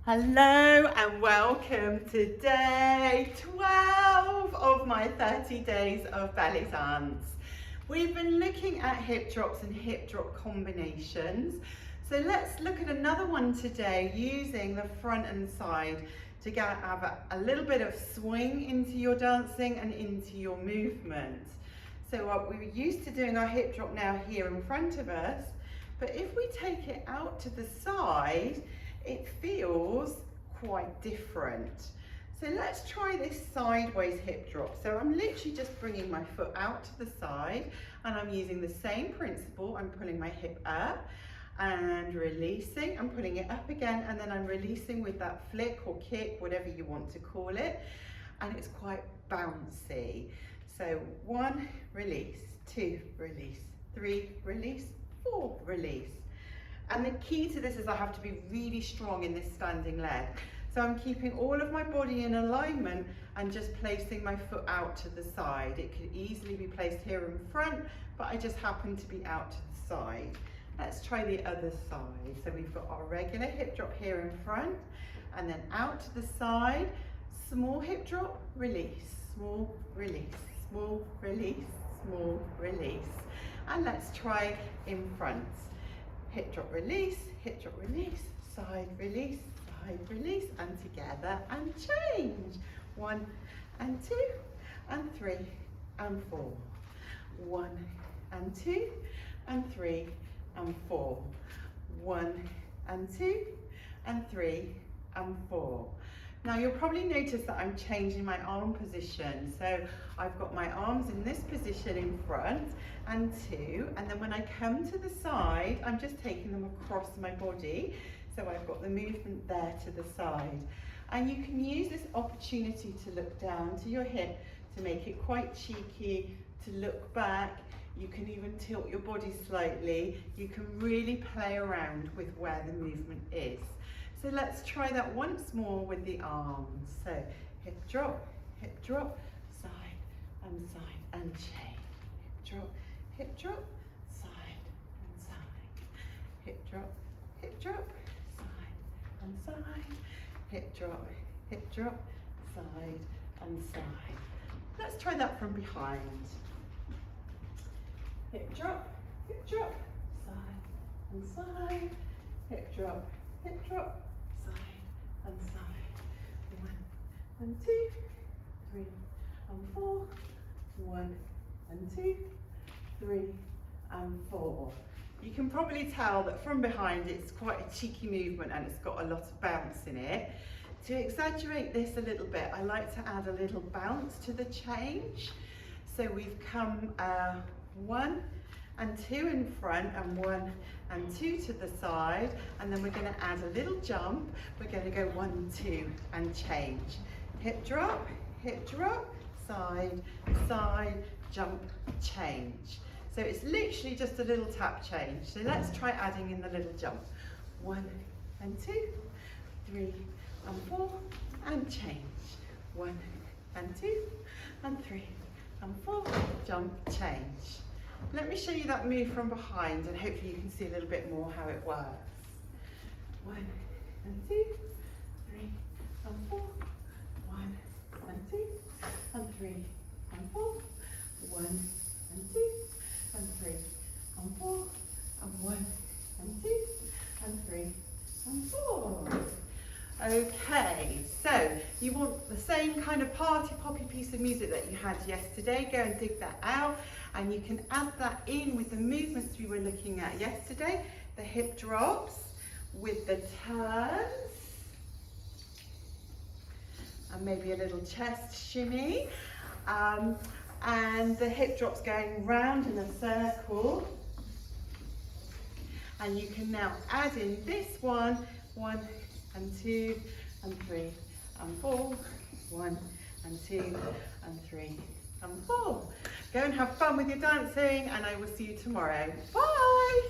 Hello and welcome to day 12 of my 30 days of belly dance. We've been looking at hip drops and hip drop combinations. So let's look at another one today using the front and side to have a little bit of swing into your dancing and into your movement. So we're used to doing our hip drop now here in front of us, but if we take it out to the side, it feels quite different. So let's try this sideways hip drop. So I'm literally just bringing my foot out to the side and I'm using the same principle. I'm pulling my hip up and releasing. I'm pulling it up again and then I'm releasing with that flick or kick, whatever you want to call it. And it's quite bouncy. So 1, release, 2, release, 3, release, 4, release. And the key to this is I have to be really strong in this standing leg. So I'm keeping all of my body in alignment and just placing my foot out to the side. It could easily be placed here in front, but I just happen to be out to the side. Let's try the other side. So we've got our regular hip drop here in front and then out to the side. Small hip drop, release, small release, small release, small release. And let's try in front. Hip drop release, side release, and together and change. 1 and 2 and 3 and 4. 1 and 2 and 3 and 4. 1 and 2 and 3 and 4. Now you'll probably notice that I'm changing my arm position. So I've got my arms in this position in front and 2, and then when I come to the side, I'm just taking them across my body. So I've got the movement there to the side. And you can use this opportunity to look down to your hip to make it quite cheeky, to look back. You can even tilt your body slightly. You can really play around with where the movement is. So let's try that once more with the arms. So hip drop, side, and chain. Hip drop, side, and side. Hip drop, side, and side. Hip drop, side, and side. Let's try that from behind. Hip drop, side, and side. Hip drop, side and side. 1 and 2, 3 and 4. 1 and 2, 3 and 4. You can probably tell that from behind it's quite a cheeky movement and it's got a lot of bounce in it. To exaggerate this a little bit, I like to add a little bounce to the change. So we've come 1 and 2 in front and 1 and 2 to the side, and then we're going to add a little jump. We're going to go 1, 2 and change. Hip drop, side, side, jump, change. So it's literally just a little tap change. So let's try adding in the little jump. 1 and 2, 3 and 4 and change. 1 and 2 and 3 and 4, jump, change. Let me show you that move from behind and hopefully you can see a little bit more how it works. 1 and 2, 3 and 4. 1 and 2 and 3 and 4. 1 and 2 and 3 and 4. And 1 and 2 and 3 and 4. Okay, so you want the same kind of party poppy piece of music that you had yesterday. Go and dig that out and you can add that in with the movements we were looking at yesterday. The hip drops with the turns and maybe a little chest shimmy, and the hip drops going round in a circle. And you can now add in this 1 and 2 and 3 and 4. 1 and 2 and 3 and 4. Go and have fun with your dancing and I will see you tomorrow. Bye!